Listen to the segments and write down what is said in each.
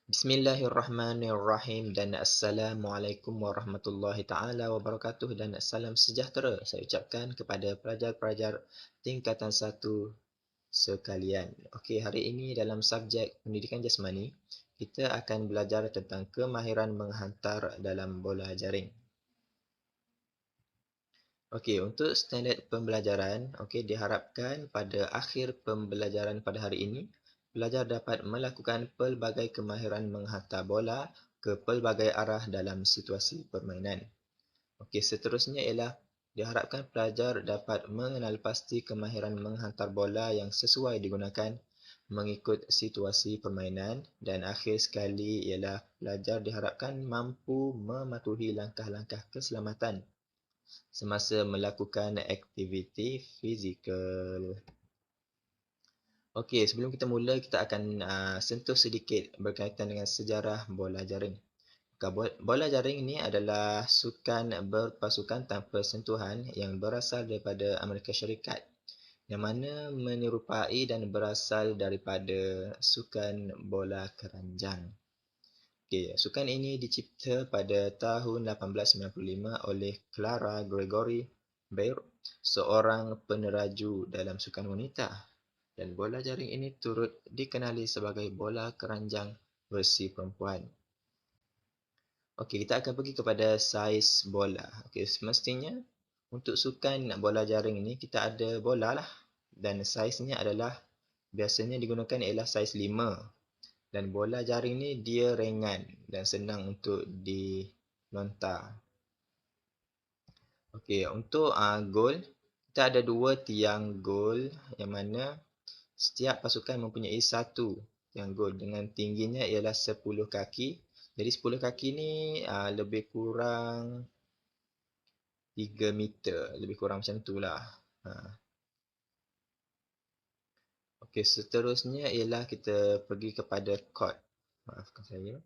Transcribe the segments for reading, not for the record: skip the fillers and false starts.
Bismillahirrahmanirrahim dan Assalamualaikum warahmatullahi taala wabarakatuh dan salam sejahtera saya ucapkan kepada pelajar-pelajar tingkatan 1 sekalian. Okey, hari ini dalam subjek pendidikan jasmani, kita akan belajar tentang kemahiran menghantar dalam bola jaring. Okey, untuk standard pembelajaran, okey diharapkan pada akhir pembelajaran pada hari ini, pelajar dapat melakukan pelbagai kemahiran menghantar bola ke pelbagai arah dalam situasi permainan. Okey, seterusnya ialah diharapkan pelajar dapat mengenal pasti kemahiran menghantar bola yang sesuai digunakan mengikut situasi permainan dan akhir sekali ialah pelajar diharapkan mampu mematuhi langkah-langkah keselamatan semasa melakukan aktiviti fizikal. Okey, sebelum kita mula, kita akan sentuh sedikit berkaitan dengan sejarah bola jaring. Bola jaring ini adalah sukan berpasukan tanpa sentuhan yang berasal daripada Amerika Syarikat, yang mana menyerupai dan berasal daripada sukan bola keranjang. Okey, sukan ini dicipta pada tahun 1895 oleh Clara Gregory Baird, seorang peneraju dalam sukan wanita. Dan bola jaring ini turut dikenali sebagai bola keranjang versi perempuan. Okey, kita akan pergi kepada saiz bola. Okey, semestinya untuk sukan bola jaring ini kita ada bola lah. Dan saiznya adalah biasanya digunakan ialah saiz 5. Dan bola jaring ni dia ringan dan senang untuk dilontar. Okey, untuk gol, kita ada 2 tiang gol yang mana setiap pasukan mempunyai satu tiang gol dengan tingginya ialah 10 kaki. Jadi 10 kaki ni lebih kurang 3 meter, lebih kurang macam tu lah. Okey, seterusnya ialah kita pergi kepada court. Maafkan saya.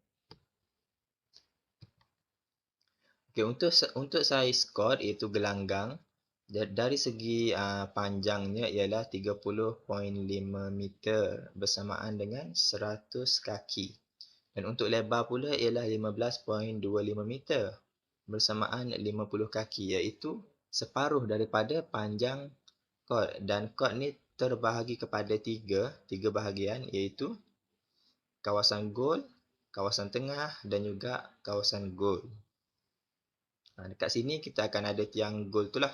Okey, untuk saiz court iaitu gelanggang, dari segi panjangnya ialah 30.5 meter bersamaan dengan 100 kaki. Dan untuk lebar pula ialah 15.25 meter bersamaan 50 kaki, iaitu separuh daripada panjang court. Dan court ni terbahagi kepada tiga bahagian, iaitu kawasan gol, kawasan tengah dan juga kawasan gol. Dekat sini kita akan ada tiang gol tu lah.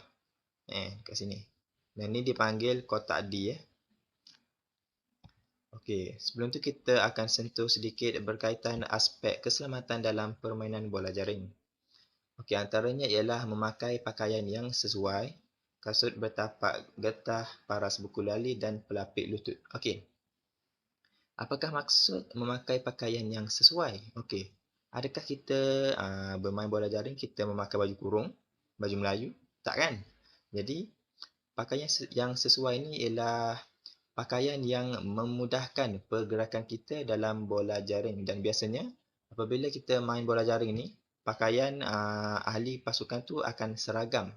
Kat sini. Dan ni dipanggil kotak D. Okey, sebelum tu kita akan sentuh sedikit berkaitan aspek keselamatan dalam permainan bola jaring. Okey, antaranya ialah memakai pakaian yang sesuai, kasut bertapak getah, paras buku lali dan pelapik lutut. Okey. Apakah maksud memakai pakaian yang sesuai? Okey. Adakah kita bermain bola jaring kita memakai baju kurung, baju Melayu? Tak kan? Jadi, pakaian yang sesuai ni ialah pakaian yang memudahkan pergerakan kita dalam bola jaring. Dan biasanya, apabila kita main bola jaring ni, pakaian ahli pasukan tu akan seragam.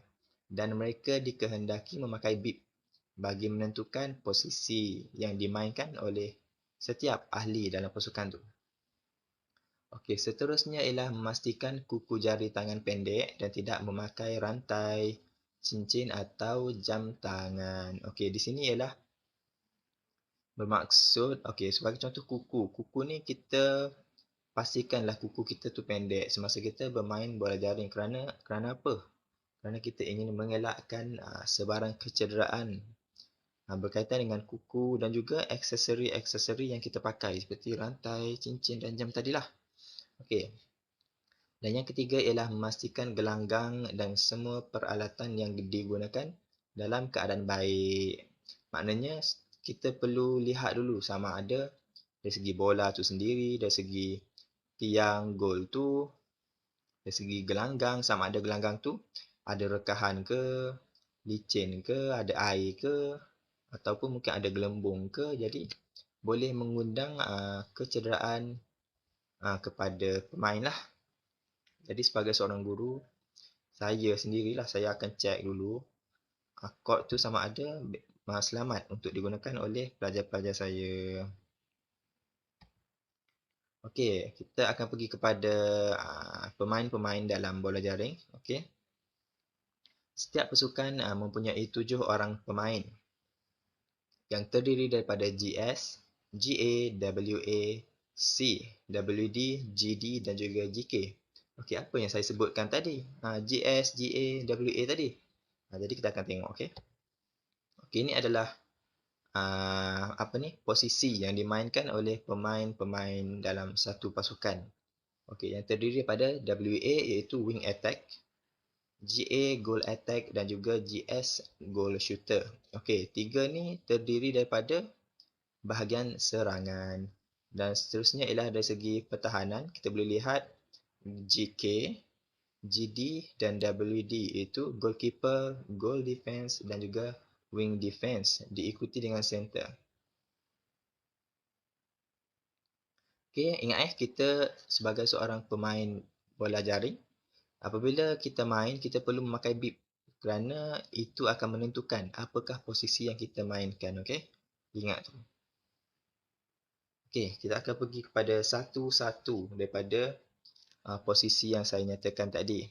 Dan mereka dikehendaki memakai bib bagi menentukan posisi yang dimainkan oleh setiap ahli dalam pasukan tu. Okey, seterusnya ialah memastikan kuku jari tangan pendek dan tidak memakai rantai, cincin atau jam tangan. Okey, di sini ialah bermaksud, okey, sebagai contoh kuku. Kuku ni kita pastikanlah kuku kita tu pendek semasa kita bermain bola jaring. Kerana apa? Kerana kita ingin mengelakkan sebarang kecederaan berkaitan dengan kuku dan juga aksesori-aksesori yang kita pakai seperti rantai, cincin dan jam tadilah. Okey. Dan yang ketiga ialah memastikan gelanggang dan semua peralatan yang digunakan dalam keadaan baik. Maknanya kita perlu lihat dulu sama ada dari segi bola tu sendiri, dari segi tiang gol tu, dari segi gelanggang, sama ada gelanggang tu ada rekahan ke, licin ke, ada air ke, ataupun mungkin ada gelembung ke. Jadi boleh mengundang kecederaan kepada pemain lah. Jadi sebagai seorang guru, saya sendirilah saya akan cek dulu court tu sama ada selamat untuk digunakan oleh pelajar-pelajar saya. Okey, kita akan pergi kepada pemain-pemain dalam bola jaring. Okey. Setiap pasukan mempunyai 7 orang pemain yang terdiri daripada GS, GA, WA, C, WD, GD dan juga GK. Okey, apa yang saya sebutkan tadi? GS, GA, WA tadi. Jadi kita akan tengok, okey. Okey, ini adalah posisi yang dimainkan oleh pemain-pemain dalam satu pasukan. Okey, yang terdiri daripada WA iaitu wing attack, GA goal attack dan juga GS goal shooter. Okey, tiga ni terdiri daripada bahagian serangan. Dan seterusnya ialah dari segi pertahanan, kita boleh lihat GK, GD dan WD iaitu goalkeeper, goal defense dan juga wing defense diikuti dengan center. Okey, ingat kita sebagai seorang pemain bola jaring, apabila kita main, kita perlu memakai bib kerana itu akan menentukan apakah posisi yang kita mainkan, okey? Ingat tu. Okey, kita akan pergi kepada satu-satu daripada posisi yang saya nyatakan tadi.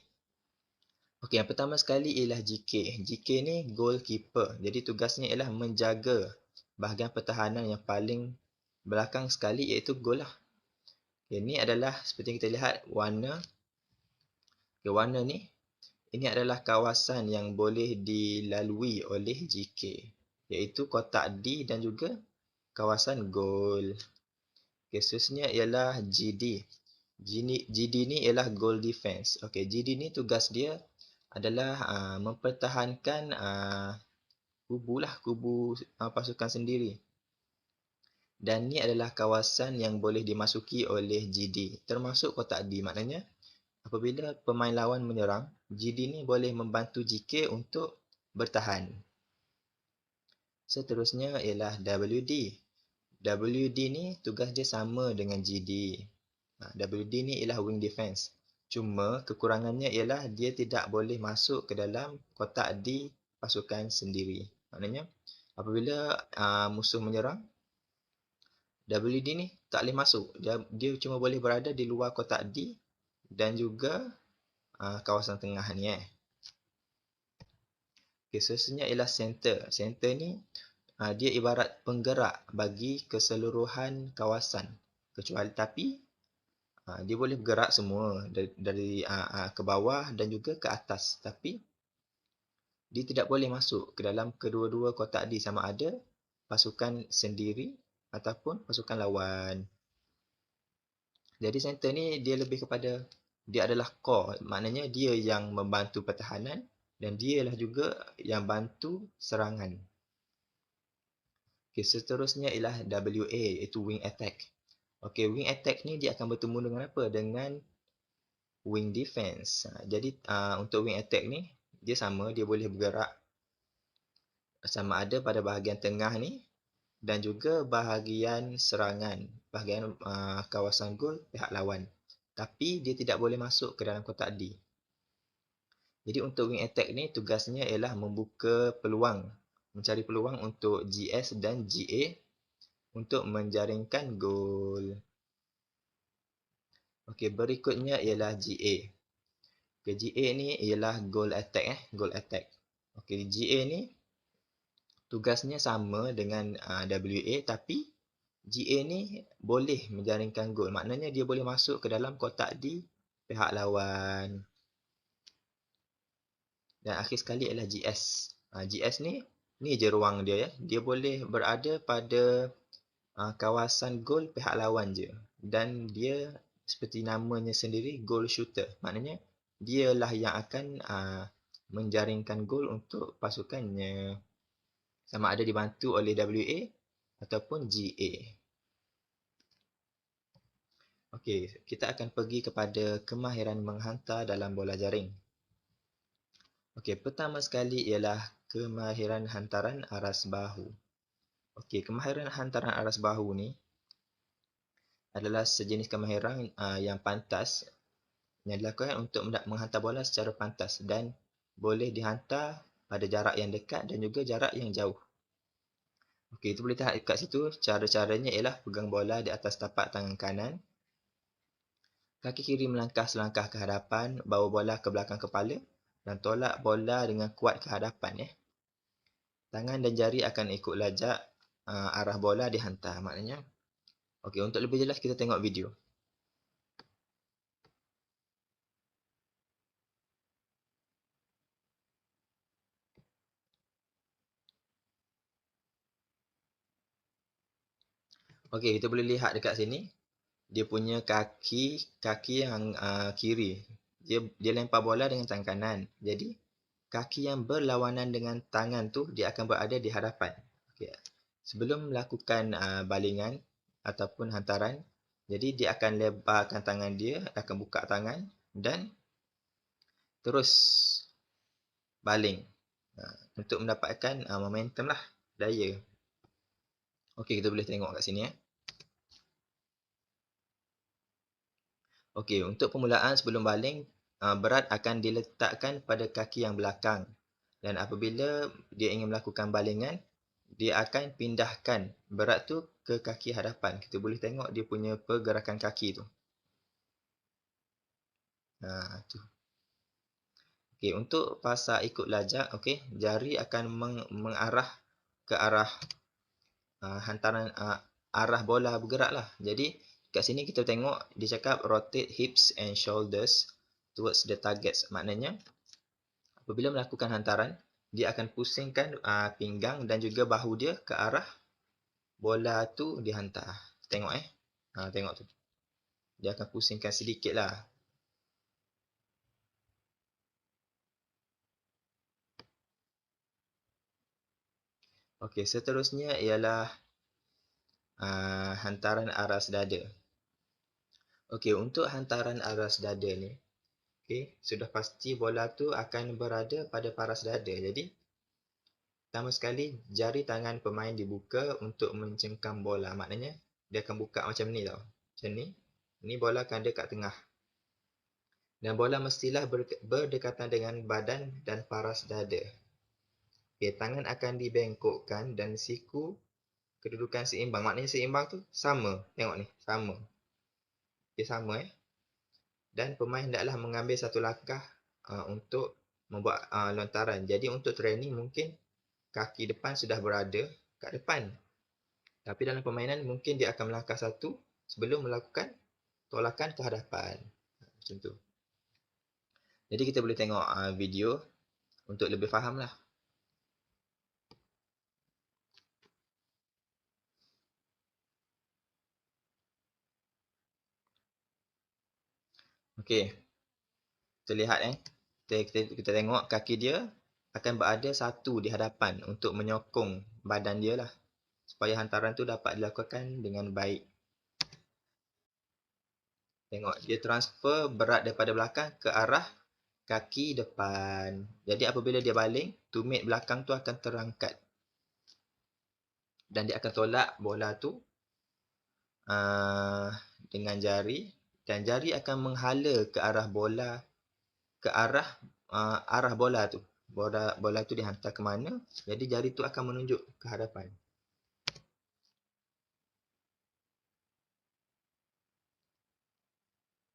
Okey, yang pertama sekali ialah GK. GK ni goalkeeper. Jadi tugasnya ialah menjaga bahagian pertahanan yang paling belakang sekali iaitu gol lah. Okay, ini adalah seperti yang kita lihat warna. Okay, warna ni, ini adalah kawasan yang boleh dilalui oleh GK, iaitu kotak D dan juga kawasan gol. Okay, seterusnya ialah GD. GD ni ialah goal defense. Okay, GD ni tugas dia adalah mempertahankan kubu pasukan sendiri. Dan ni adalah kawasan yang boleh dimasuki oleh GD, termasuk kotak D. Maknanya, apabila pemain lawan menyerang, GD ni boleh membantu GK untuk bertahan. Seterusnya ialah WD. WD ni tugas dia sama dengan GD. WD ni ialah wing defense. Cuma kekurangannya ialah dia tidak boleh masuk ke dalam kotak D pasukan sendiri. Maknanya, apabila musuh menyerang, WD ni tak boleh masuk. Dia cuma boleh berada di luar kotak D dan juga kawasan tengah ni. Okay, seterusnya ialah center. Center ni dia ibarat penggerak bagi keseluruhan kawasan. Tapi dia boleh bergerak semua dari ke bawah dan juga ke atas. Tapi dia tidak boleh masuk ke dalam kedua-dua kotak D sama ada pasukan sendiri ataupun pasukan lawan. Jadi center ni dia lebih kepada, dia adalah core. Maknanya dia yang membantu pertahanan dan dia lah juga yang bantu serangan. Okay, seterusnya ialah WA iaitu wing attack. Okay, wing attack ni dia akan bertemu dengan apa? Dengan wing defense. Jadi untuk wing attack ni dia sama, dia boleh bergerak sama ada pada bahagian tengah ni dan juga bahagian serangan, bahagian kawasan gol pihak lawan. Tapi dia tidak boleh masuk ke dalam kotak D. Jadi untuk wing attack ni tugasnya ialah membuka peluang, mencari peluang untuk GS dan GA untuk menjaringkan gol. Okey, berikutnya ialah GA. Okay, GA ni ialah goal attack goal attack. Okey, GA ni tugasnya sama dengan WA tapi GA ni boleh menjaringkan gol. Maknanya dia boleh masuk ke dalam kotak D pihak lawan. Dan akhir sekali ialah GS. GS ni je ruang dia. Dia boleh berada pada kawasan gol pihak lawan je. Dan dia seperti namanya sendiri, goal shooter. Maknanya dialah yang akan menjaringkan gol untuk pasukannya. Sama ada dibantu oleh WA ataupun GA. Okey, kita akan pergi kepada kemahiran menghantar dalam bola jaring. Okey, pertama sekali ialah kemahiran hantaran aras bahu. Okey, kemahiran hantaran aras bahu ni adalah sejenis kemahiran yang pantas yang dilakukan untuk menghantar bola secara pantas dan boleh dihantar pada jarak yang dekat dan juga jarak yang jauh. Okey, itu boleh lihat kat situ. Cara-caranya ialah pegang bola di atas tapak tangan kanan Kaki kiri melangkah selangkah ke hadapan, bawa bola ke belakang kepala dan tolak bola dengan kuat ke hadapan. Tangan dan jari akan ikut lajak arah bola dihantar. Maknanya, okey, untuk lebih jelas kita tengok video. Okey, kita boleh lihat dekat sini. Dia punya kaki yang kiri. Dia lempar bola dengan tangan kanan. Jadi, kaki yang berlawanan dengan tangan tu, dia akan berada di hadapan. Okay. Sebelum melakukan balingan ataupun hantaran, jadi dia akan lebarkan tangan dia, akan buka tangan dan terus baling. Untuk mendapatkan momentum lah, daya. Okey, kita boleh tengok kat sini. Okey, untuk permulaan sebelum baling, berat akan diletakkan pada kaki yang belakang. Dan apabila dia ingin melakukan balingan, dia akan pindahkan berat tu ke kaki hadapan. Kita boleh tengok dia punya pergerakan kaki tu. Tu. Okey, untuk fasa ikut lajak, okey, jari akan mengarah ke arah hantaran arah bola bergerak lah. Jadi kat sini kita tengok dia cakap rotate hips and shoulders towards the targets. Maknanya apabila melakukan hantaran, dia akan pusingkan pinggang dan juga bahu dia ke arah bola tu dihantar. Tengok tengok tu. Dia akan pusingkan sedikit lah. Okey, seterusnya ialah hantaran aras dada. Okey, untuk hantaran aras dada ni, okey, sudah pasti bola tu akan berada pada paras dada. Jadi, pertama sekali jari tangan pemain dibuka untuk mencengkam bola. Maknanya, dia akan buka macam ni tau. Macam ni. Ni bola akan ada kat tengah. Dan bola mestilah berdekatan dengan badan dan paras dada. Okay, tangan akan dibengkokkan dan siku kedudukan seimbang. Maknanya seimbang tu sama. Tengok ni, sama. Okay, sama Dan pemain hendaklah mengambil satu langkah untuk membuat lontaran. Jadi untuk training mungkin kaki depan sudah berada kat depan. Tapi dalam permainan mungkin dia akan melangkah satu sebelum melakukan tolakan ke hadapan. Macam tu. Jadi kita boleh tengok video untuk lebih faham lah. Okey. Kita lihat kita tengok kaki dia akan berada satu di hadapan untuk menyokong badan dia lah. Supaya hantaran tu dapat dilakukan dengan baik. Tengok, dia transfer berat daripada belakang ke arah kaki depan. Jadi apabila dia baling, tumit belakang tu akan terangkat. Dan dia akan tolak bola tu dengan jari. Dan jari akan menghala ke arah bola, ke arah bola tu. Bola tu dihantar ke mana, jadi jari tu akan menunjuk ke hadapan.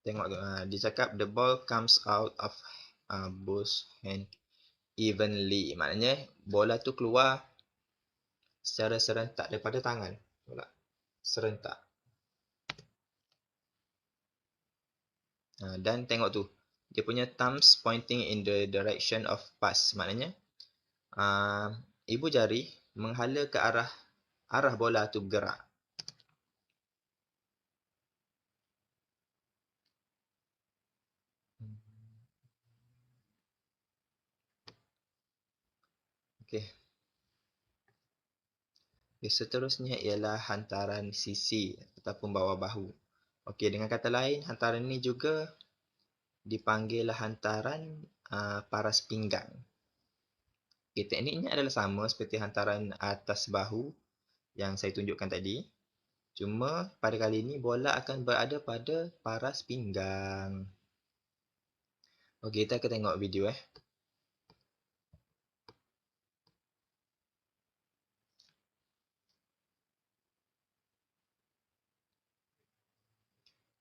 Tengok tu, dia cakap the ball comes out of both hand evenly. Maknanya bola tu keluar secara serentak daripada tangan. Serentak. Dan tengok tu, dia punya thumbs pointing in the direction of pass. Maknanya ibu jari menghala ke arah bola tu bergerak. Okey. Seterusnya ialah hantaran sisi ataupun bawah bahu. Okey, dengan kata lain, hantaran ini juga dipanggil hantaran paras pinggang. Okay, tekniknya adalah sama seperti hantaran atas bahu yang saya tunjukkan tadi. Cuma pada kali ini bola akan berada pada paras pinggang. Okey, kita akan tengok video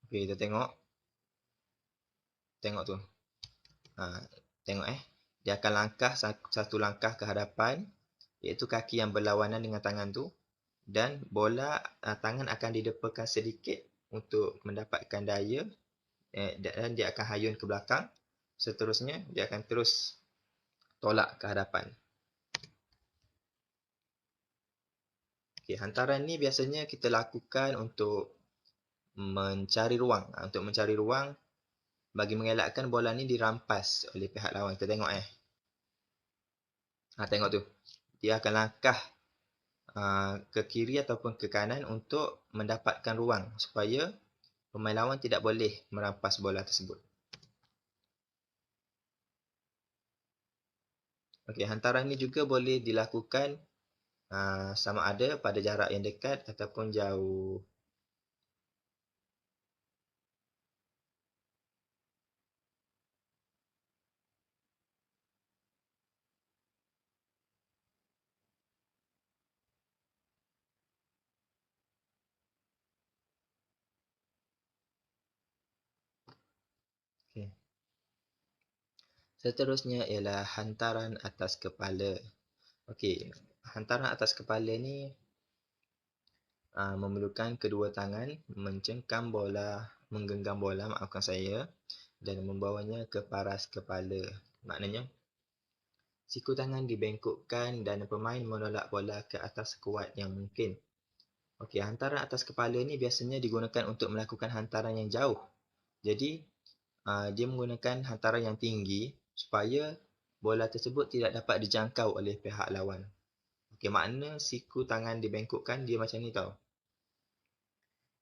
Okey, kita tengok. Tengok tu. Tengok dia akan langkah satu langkah ke hadapan, iaitu kaki yang berlawanan dengan tangan tu, dan bola tangan akan didepakan sedikit untuk mendapatkan daya, dan dia akan hayun ke belakang. Seterusnya dia akan terus tolak ke hadapan. Okay, hantaran ni biasanya kita lakukan untuk mencari ruang. Untuk mencari ruang bagi mengelakkan bola ni dirampas oleh pihak lawan. Kita tengok tengok tu. Dia akan langkah ke kiri ataupun ke kanan untuk mendapatkan ruang supaya pemain lawan tidak boleh merampas bola tersebut. Okey, hantaran ni juga boleh dilakukan sama ada pada jarak yang dekat ataupun jauh. Okay. Seterusnya ialah hantaran atas kepala. Okey, hantaran atas kepala ni memerlukan kedua tangan mencengkam bola, menggenggam bola, maafkan saya, dan membawanya ke paras kepala. Maknanya, siku tangan dibengkokkan dan pemain menolak bola ke atas sekuat yang mungkin. Okey, hantaran atas kepala ni biasanya digunakan untuk melakukan hantaran yang jauh. Jadi, dia menggunakan hantaran yang tinggi supaya bola tersebut tidak dapat dijangkau oleh pihak lawan. Okey, makna siku tangan dibengkokkan dia macam ni tau.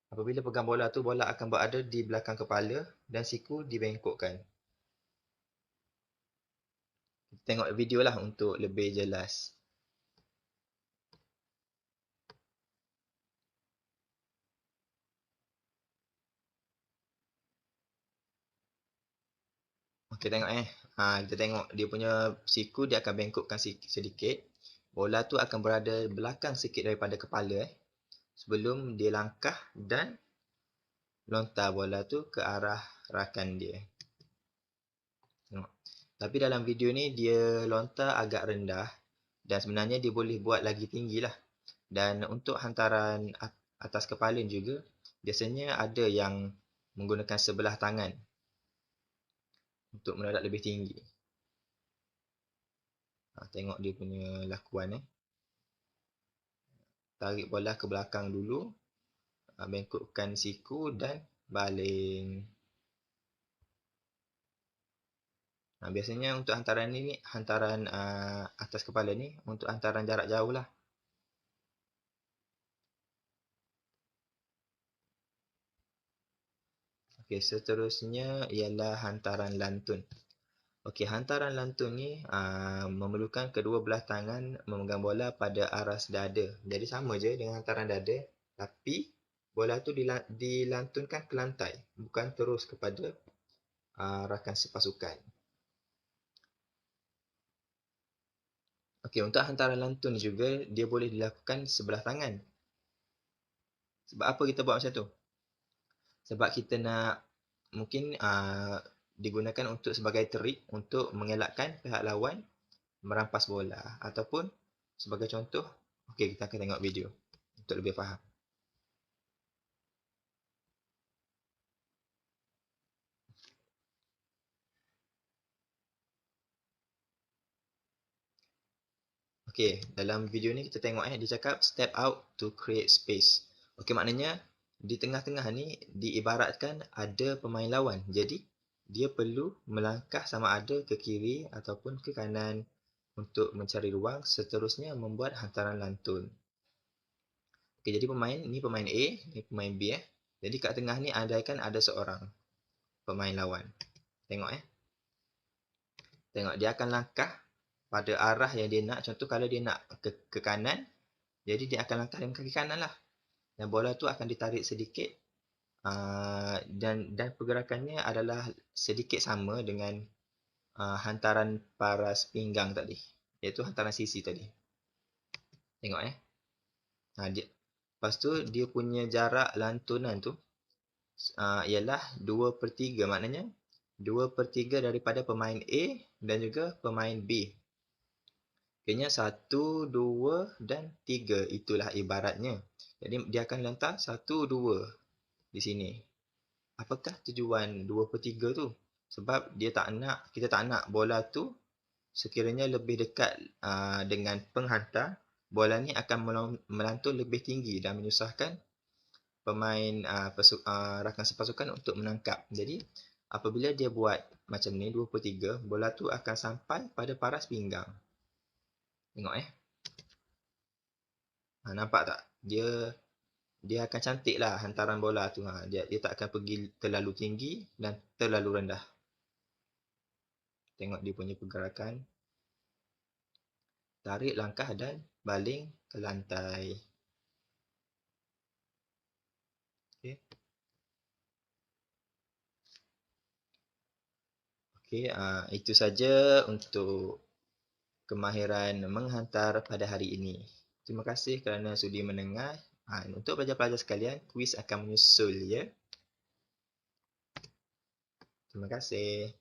Apabila pegang bola tu, bola akan berada di belakang kepala dan siku dibengkokkan. Tengok video lah untuk lebih jelas. Okey, tengok kita tengok dia punya siku dia akan bengkokkan sedikit. Bola tu akan berada belakang sikit daripada kepala sebelum dia langkah dan lontar bola tu ke arah rakan dia. Tengok. Tapi dalam video ni dia lontar agak rendah dan sebenarnya dia boleh buat lagi tinggi lah. Dan untuk hantaran atas kepala juga, biasanya ada yang menggunakan sebelah tangan untuk menolak lebih tinggi. Tengok dia punya lakuan Tarik bola ke belakang dulu, bengkokkan siku dan baling. Biasanya untuk hantaran ni hantaran atas kepala ni untuk hantaran jarak jauh lah. Okey, seterusnya ialah hantaran lantun. Okey, hantaran lantun ni memerlukan kedua belah tangan memegang bola pada aras dada. Jadi sama je dengan hantaran dada, tapi bola tu dilantunkan ke lantai, bukan terus kepada rakan sepasukan. Okey, untuk hantaran lantun juga dia boleh dilakukan sebelah tangan. Sebab apa kita buat macam tu? Sebab kita nak mungkin digunakan untuk sebagai trik untuk mengelakkan pihak lawan merampas bola, ataupun sebagai contoh, okey, kita akan tengok video untuk lebih faham. Okey, dalam video ni kita tengok dia cakap step out to create space. Okey, maknanya di tengah-tengah ni diibaratkan ada pemain lawan. Jadi dia perlu melangkah sama ada ke kiri ataupun ke kanan untuk mencari ruang, seterusnya membuat hantaran lantun. Okey, jadi pemain A, ni pemain B Jadi kat tengah ni andaikan ada seorang pemain lawan. Tengok Tengok dia akan langkah pada arah yang dia nak. Contoh kalau dia nak ke kanan, jadi dia akan langkah dengan kaki kanan lah. Dan bola tu akan ditarik sedikit dan pergerakannya adalah sedikit sama dengan hantaran paras pinggang tadi, iaitu hantaran sisi tadi. Tengok lepas tu dia punya jarak lantunan tu ialah 2/3, maknanya 2/3 daripada pemain A dan juga pemain B. Kena 1, 2 dan 3. Itulah ibaratnya. Jadi dia akan letak 1, 2 di sini. Apakah tujuan 2/3 tu? Sebab kita tak nak bola tu sekiranya lebih dekat dengan penghantar, bola ni akan melantun lebih tinggi dan menyusahkan pemain rakan sepasukan untuk menangkap. Jadi apabila dia buat macam ni 2/3, bola tu akan sampai pada paras pinggang. Tengok nampak tak? Dia akan cantik lah hantaran bola tu. Dia tak akan pergi terlalu tinggi dan terlalu rendah. Tengok dia punya pergerakan. Tarik langkah dan baling ke lantai. Okey. Okey, itu saja untuk kemahiran menghantar pada hari ini. Terima kasih kerana sudi mendengar. Untuk pelajar-pelajar sekalian, kuis akan menyusul ya. Terima kasih.